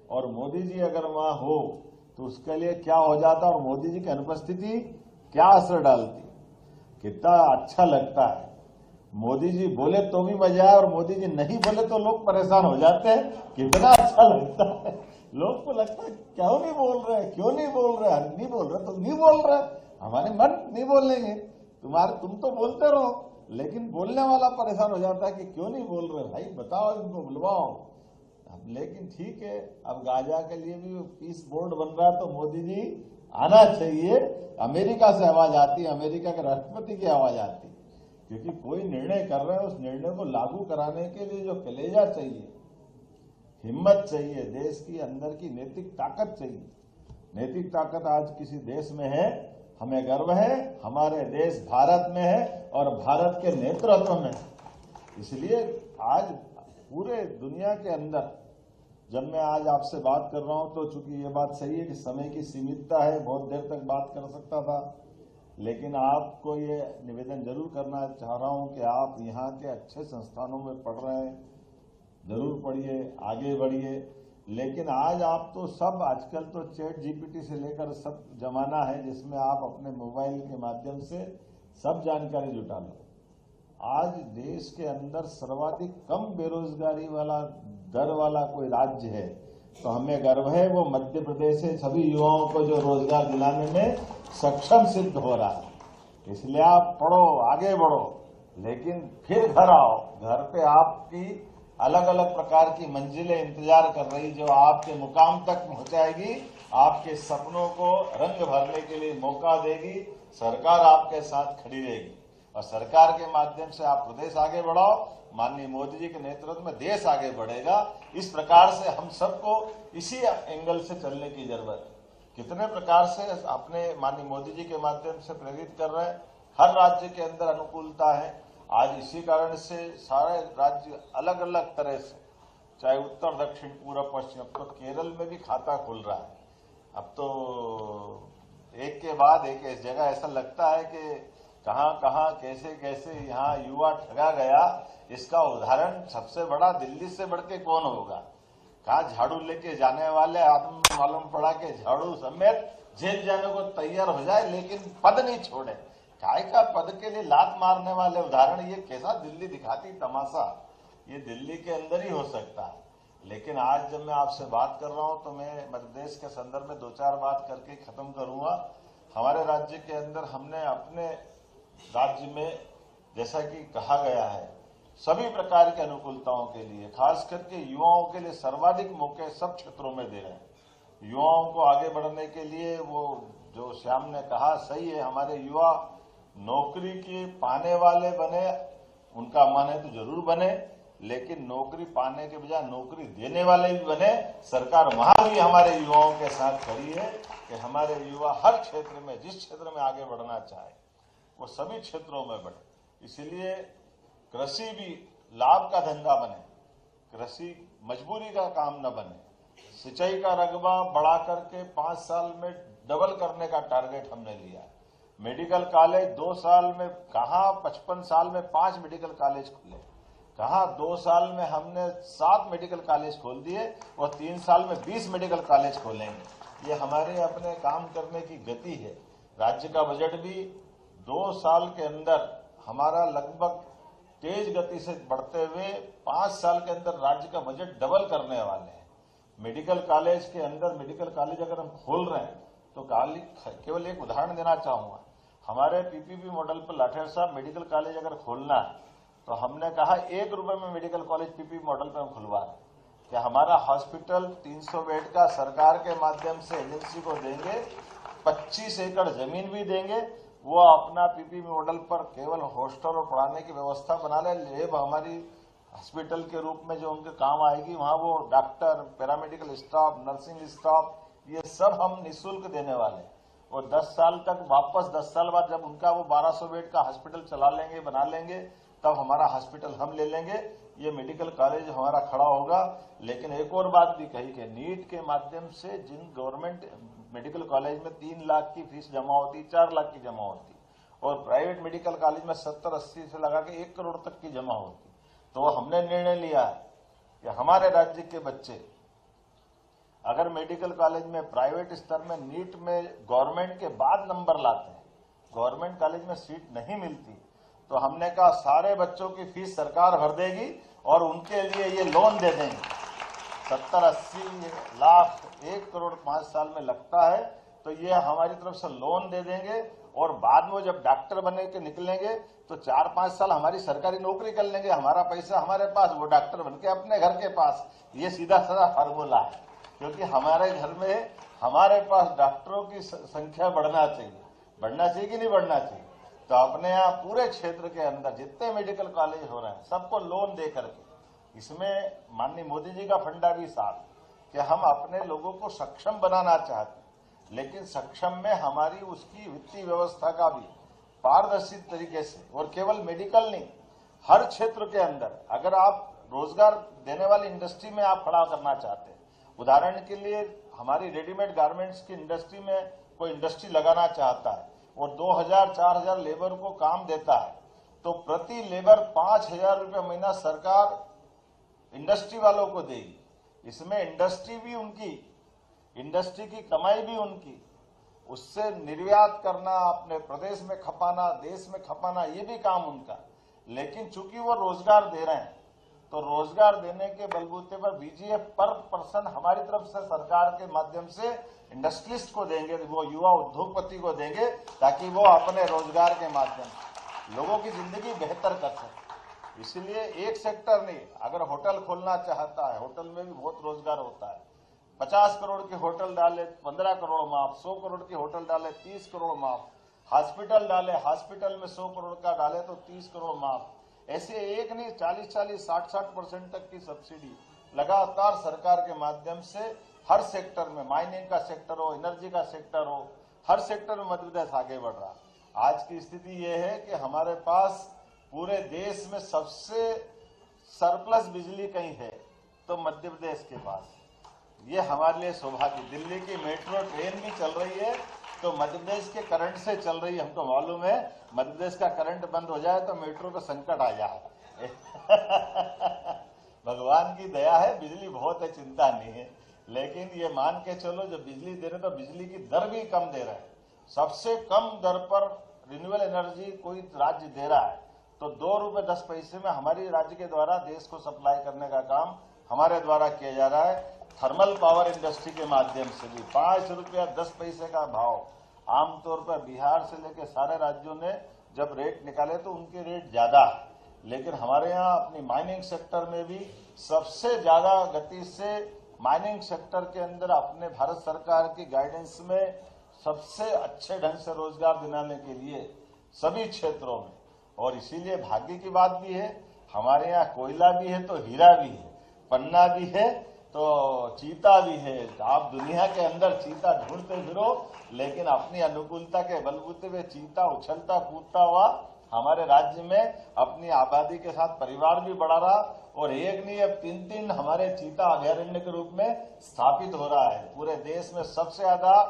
और मोदी जी अगर वहां हो तो उसके लिए क्या हो जाता और मोदी जी की अनुपस्थिति क्या असर डालती। कितना अच्छा लगता है, मोदी जी बोले तो भी मजा आए और मोदी जी नहीं बोले तो लोग परेशान हो जाते हैं। कितना अच्छा लगता है, लोग को लगता है क्यों नहीं बोल रहे, क्यों नहीं बोल रहे, अरे नहीं बोल रहे तो नहीं बोल रहे, हमारे मन नहीं बोलेंगे, तुम तो बोलते रहो, लेकिन बोलने वाला परेशान हो जाता है कि क्यों नहीं बोल रहे, भाई बताओ इनको बुलवाओ। लेकिन ठीक है, अब गाजा के लिए भी पीस बोर्ड बन रहा है तो मोदी जी आना चाहिए। अमेरिका से आवाज आती है, अमेरिका के राष्ट्रपति की आवाज आती है, क्योंकि कोई निर्णय कर रहे हैं उस निर्णय को लागू कराने के लिए जो कलेजा चाहिए, हिम्मत चाहिए, देश की अंदर की नैतिक ताकत चाहिए। नैतिक ताकत आज किसी देश में है, हमें गर्व है, हमारे देश भारत में है और भारत के नेतृत्व में है। इसलिए आज पूरे दुनिया के अंदर जब मैं आज आपसे बात कर रहा हूं तो चूंकि ये बात सही है कि समय की सीमितता है, बहुत देर तक बात कर सकता था, लेकिन आपको ये निवेदन जरूर करना चाह रहा हूं कि आप यहाँ के अच्छे संस्थानों में पढ़ रहे हैं, जरूर पढ़िए, आगे बढ़िए। लेकिन आज आप तो सब, आजकल तो चैट जीपीटी से लेकर सब जमाना है जिसमें आप अपने मोबाइल के माध्यम से सब जानकारी जुटा लो। आज देश के अंदर सर्वाधिक कम बेरोजगारी वाला दर वाला कोई राज्य है तो हमें गर्व है, वो मध्य प्रदेश से सभी युवाओं को जो रोजगार दिलाने में सक्षम सिद्ध हो रहा है। इसलिए आप पढ़ो, आगे बढ़ो, लेकिन फिर घर आओ। घर पे आपकी अलग अलग प्रकार की मंजिलें इंतजार कर रही जो आपके मुकाम तक पहुंचाएगी, आपके सपनों को रंग भरने के लिए मौका देगी। सरकार आपके साथ खड़ी रहेगी और सरकार के माध्यम से आप प्रदेश आगे बढ़ाओ। माननीय मोदी जी के नेतृत्व में देश आगे बढ़ेगा। इस प्रकार से हम सबको इसी एंगल से चलने की जरूरत है। कितने प्रकार से अपने माननीय मोदी जी के माध्यम से प्रेरित कर रहे हैं। हर राज्य के अंदर अनुकूलता है। आज इसी कारण से सारे राज्य अलग अलग तरह से, चाहे उत्तर दक्षिण पूर्व पश्चिम, अब तो केरल में भी खाता खुल रहा है। अब तो एक के बाद एक इस जगह ऐसा लगता है कि कहां कहां कैसे कैसे यहाँ युवा ठगा गया। इसका उदाहरण सबसे बड़ा दिल्ली से बढ़ के कौन होगा। कहा झाड़ू लेके जाने वाले आदमी मालूम पड़ा कि झाड़ू समेत जेल जाने को तैयार हो जाए लेकिन पद नहीं छोड़े। काय का पद के लिए लात मारने वाले उदाहरण, ये कैसा दिल्ली दिखाती तमाशा, ये दिल्ली के अंदर ही हो सकता है। लेकिन आज जब मैं आपसे बात कर रहा हूं तो मैं मध्य प्रदेश के संदर्भ में दो चार बात करके खत्म करूंगा। हमारे राज्य के अंदर हमने अपने राज्य में, जैसा कि कहा गया है, सभी प्रकार की अनुकूलताओं के लिए, खास करके युवाओं के लिए सर्वाधिक मौके सब क्षेत्रों में दे रहे हैं। युवाओं को आगे बढ़ने के लिए वो जो श्याम ने कहा सही है, हमारे युवा नौकरी के पाने वाले बने, उनका मन है तो जरूर बने, लेकिन नौकरी पाने के बजाय नौकरी देने वाले भी बने। सरकार वहां भी हमारे युवाओं के साथ खड़ी है कि हमारे युवा हर क्षेत्र में, जिस क्षेत्र में आगे बढ़ना चाहे वो सभी क्षेत्रों में बढ़े। इसलिए कृषि भी लाभ का धंधा बने, कृषि मजबूरी का काम न बने। सिंचाई का रकबा बढ़ा करके 5 साल में डबल करने का टारगेट हमने लिया है। मेडिकल कॉलेज 2 साल में, कहा 55 साल में 5 मेडिकल कॉलेज खुले, कहा 2 साल में हमने 7 मेडिकल कॉलेज खोल दिए और 3 साल में 20 मेडिकल कॉलेज खोलेंगे। ये हमारे अपने काम करने की गति है। राज्य का बजट भी 2 साल के अंदर हमारा लगभग तेज गति से बढ़ते हुए 5 साल के अंदर राज्य का बजट डबल करने वाले हैं। मेडिकल कॉलेज के अंदर, मेडिकल कॉलेज अगर हम खोल रहे हैं तो केवल एक उदाहरण देना चाहूंगा। हमारे पीपीपी मॉडल पर लाठेर साहब मेडिकल कॉलेज अगर खोलना है तो हमने कहा 1 रुपए में मेडिकल कॉलेज पीपीपी मॉडल पर हम खुलवा रहे हैं कि हमारा हॉस्पिटल 300 बेड का सरकार के माध्यम से एजेंसी को देंगे, 25 एकड़ जमीन भी देंगे, वो अपना पीपीपी मॉडल पर केवल हॉस्टल और पढ़ाने की व्यवस्था बना ले। लेब हमारी हॉस्पिटल के रूप में जो उनके काम आएगी, वहां वो doctor, paramedical staff, nursing staff, ये सब हम निःशुल्क देने वाले। और 10 साल तक वापस 10 साल बाद जब उनका वो 1200 बेड का हॉस्पिटल चला लेंगे, बना लेंगे, तब हमारा हॉस्पिटल हम ले लेंगे, ये मेडिकल कॉलेज हमारा खड़ा होगा। लेकिन एक और बात भी कही कि नीट के माध्यम से जिन गवर्नमेंट मेडिकल कॉलेज में 3 लाख की फीस जमा होती, 4 लाख की जमा होती, और प्राइवेट मेडिकल कॉलेज में 70-80 से लगा के 1 करोड़ तक की जमा होती, तो हमने निर्णय लिया है कि हमारे राज्य के बच्चे अगर मेडिकल कॉलेज में प्राइवेट स्तर में नीट में गवर्नमेंट के बाद नंबर लाते हैं, गवर्नमेंट कॉलेज में सीट नहीं मिलती, तो हमने कहा सारे बच्चों की फीस सरकार भर देगी और उनके लिए ये लोन दे देंगे। 70-80 लाख 1 करोड़ 5 साल में लगता है, तो ये हमारी तरफ से लोन दे देंगे और बाद में जब डॉक्टर बने के निकलेंगे तो 4-5 साल हमारी सरकारी नौकरी कर लेंगे, हमारा पैसा हमारे पास, वो डॉक्टर बन के अपने घर के पास। ये सीधा साधा फार्मूला है, क्योंकि हमारे घर में हमारे पास डॉक्टरों की संख्या बढ़ना चाहिए कि नहीं बढ़ना चाहिए। तो अपने यहाँ पूरे क्षेत्र के अंदर जितने मेडिकल कॉलेज हो रहे हैं सबको लोन दे करके, इसमें माननीय मोदी जी का फंडा भी साथ कि हम अपने लोगों को सक्षम बनाना चाहते हैं, लेकिन सक्षम में हमारी उसकी वित्तीय व्यवस्था का भी पारदर्शी तरीके से, और केवल मेडिकल नहीं, हर क्षेत्र के अंदर अगर आप रोजगार देने वाली इंडस्ट्री में आप खड़ा करना चाहते हैं, उदाहरण के लिए हमारी रेडीमेड गारमेंट्स की इंडस्ट्री में कोई इंडस्ट्री लगाना चाहता है और 2000-4000 लेबर को काम देता है, तो प्रति लेबर 5000 रुपये महीना सरकार इंडस्ट्री वालों को देगी। इसमें इंडस्ट्री भी उनकी, इंडस्ट्री की कमाई भी उनकी, उससे निर्यात करना, अपने प्रदेश में खपाना, देश में खपाना, ये भी काम उनका। लेकिन चूंकि वो रोजगार दे रहे हैं, तो रोजगार देने के बलबूते पर बीजीएफ पर पर्सन हमारी तरफ से सरकार के माध्यम से इंडस्ट्रियलिस्ट को देंगे, वो युवा उद्योगपति को देंगे, ताकि वो अपने रोजगार के माध्यम से लोगों की जिंदगी बेहतर कर सके। इसलिए एक सेक्टर नहीं, अगर होटल खोलना चाहता है, होटल में भी बहुत रोजगार होता है। 50 करोड़ के होटल डाले 15 करोड़ माफ, 100 करोड़ के होटल डाले 30 करोड़ माफ, हॉस्पिटल डाले, हॉस्पिटल में 100 करोड़ का डाले तो 30 करोड़ माफ। ऐसे एक नहीं, 40-40, 60-60% तक की सब्सिडी लगातार सरकार के माध्यम से हर सेक्टर में, माइनिंग का सेक्टर हो, एनर्जी का सेक्टर हो, हर सेक्टर में मध्य प्रदेश आगे बढ़ रहा। आज की स्थिति ये है कि हमारे पास पूरे देश में सबसे सरप्लस बिजली कहीं है तो मध्य प्रदेश के पास। ये हमारे लिए सौभाग्य। दिल्ली की मेट्रो ट्रेन भी चल रही है तो मध्य प्रदेश के करंट से चल रही है। हमको मालूम है मध्य प्रदेश का करंट बंद हो जाए तो मेट्रो को संकट आ जाए। भगवान की दया है, बिजली बहुत है, चिंता नहीं है। लेकिन ये मान के चलो, जो बिजली दे रहे तो बिजली की दर भी कम दे रहे हैं। सबसे कम दर पर रिन्यूएबल एनर्जी कोई राज्य दे रहा है तो 2 रुपए 10 पैसे में हमारी राज्य के द्वारा देश को सप्लाई करने का काम हमारे द्वारा किया जा रहा है। थर्मल पावर इंडस्ट्री के माध्यम से भी 5 रुपया 10 पैसे का भाव, आमतौर पर बिहार से लेकर सारे राज्यों ने जब रेट निकाले तो उनके रेट ज्यादा है, लेकिन हमारे यहाँ अपनी माइनिंग सेक्टर में भी सबसे ज्यादा गति से माइनिंग सेक्टर के अंदर अपने भारत सरकार की गाइडेंस में सबसे अच्छे ढंग से रोजगार दिलाने के लिए सभी क्षेत्रों में। और इसीलिए भाग्य की बात भी है, हमारे यहाँ कोयला भी है तो हीरा भी है, पन्ना भी है तो चीता भी है। आप दुनिया के अंदर चीता ढूंढते फिरो, लेकिन अपनी अनुकूलता के बलबूते पे चीता उछलता कूदता हुआ हमारे राज्य में अपनी आबादी के साथ परिवार भी बढ़ा रहा। और एक नहीं, अब 3-3 हमारे चीता अभयारण्य के रूप में स्थापित हो रहा है। पूरे देश में सबसे ज्यादा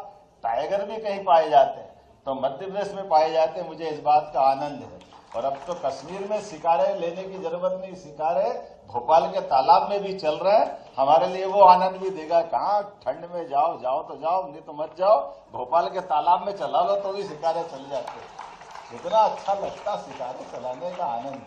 टाइगर भी कहीं पाए जाते हैं तो मध्य प्रदेश में पाए जाते हैं। मुझे इस बात का आनंद है। और अब तो कश्मीर में शिकारे लेने की जरूरत नहीं, शिकारे भोपाल के तालाब में भी चल रहे हैं। हमारे लिए वो आनंद भी देगा। कहाँ ठंड में जाओ तो जाओ, नहीं तो मत जाओ, भोपाल के तालाब में चला लो तो भी शिकारे चल जाते। इतना अच्छा लगता शिकारे चलाने का आनंद।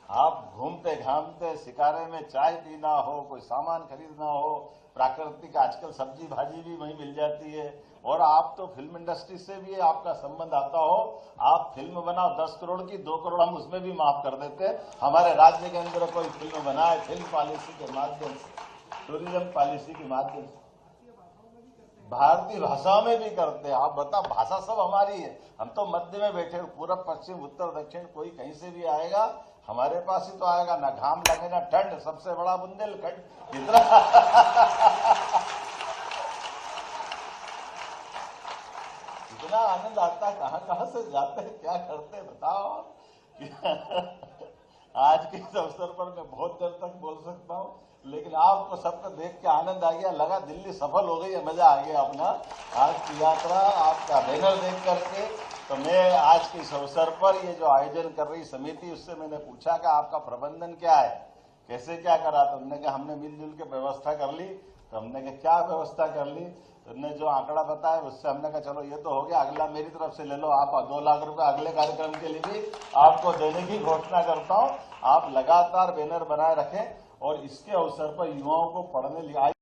आप घूमते घामते शिकारे में चाय पीना हो, कोई सामान खरीदना हो, प्राकृतिक आजकल सब्जी भाजी भी वहीं मिल जाती है। और आप तो फिल्म इंडस्ट्री से भी आपका संबंध आता हो, आप फिल्म बनाओ 10 करोड़ की, 2 करोड़ हम उसमें भी माफ कर देते हैं। हमारे राज्य के अंदर कोई फिल्म बनाए, फिल्म पॉलिसी के माध्यम से, टूरिज्म पॉलिसी के माध्यम से, भारतीय भाषाओं में भी करते हैं। आप बता, भाषा सब हमारी है। हम तो मध्य में बैठे, पूरब पश्चिम उत्तर दक्षिण, कोई कहीं से भी आएगा हमारे पास ही तो आएगा। ना घाम लगे ना ठंड, सबसे बड़ा बुंदेलखंड। इतना आनंद आता, कहाँ कहाँ से जाते हैं, क्या करते हैं बताओ। आज के इस अवसर पर मैं बहुत देर तक बोल सकता हूँ, लेकिन आपको सबको देख के आनंद आ गया, लगा दिल्ली सफल हो गई है, मजा आ गया अपना आज की यात्रा, आपका बैनर देख करके। तो मैं आज के इस अवसर पर ये जो आयोजन कर रही समिति, उससे मैंने पूछा कि आपका प्रबंधन क्या है, कैसे क्या करा। तो हमने कहा हमने मिलजुल के व्यवस्था कर ली। तो हमने कहा क्या व्यवस्था कर ली, तो उन्होंने जो आंकड़ा बताया उससे हमने कहा चलो ये तो हो गया, अगला मेरी तरफ से ले लो, आप 2 लाख रुपए अगले कार्यक्रम के लिए भी आपको देने की घोषणा करता हूं। आप लगातार बैनर बनाए रखें और इसके अवसर पर युवाओं को पढ़ने लिखाने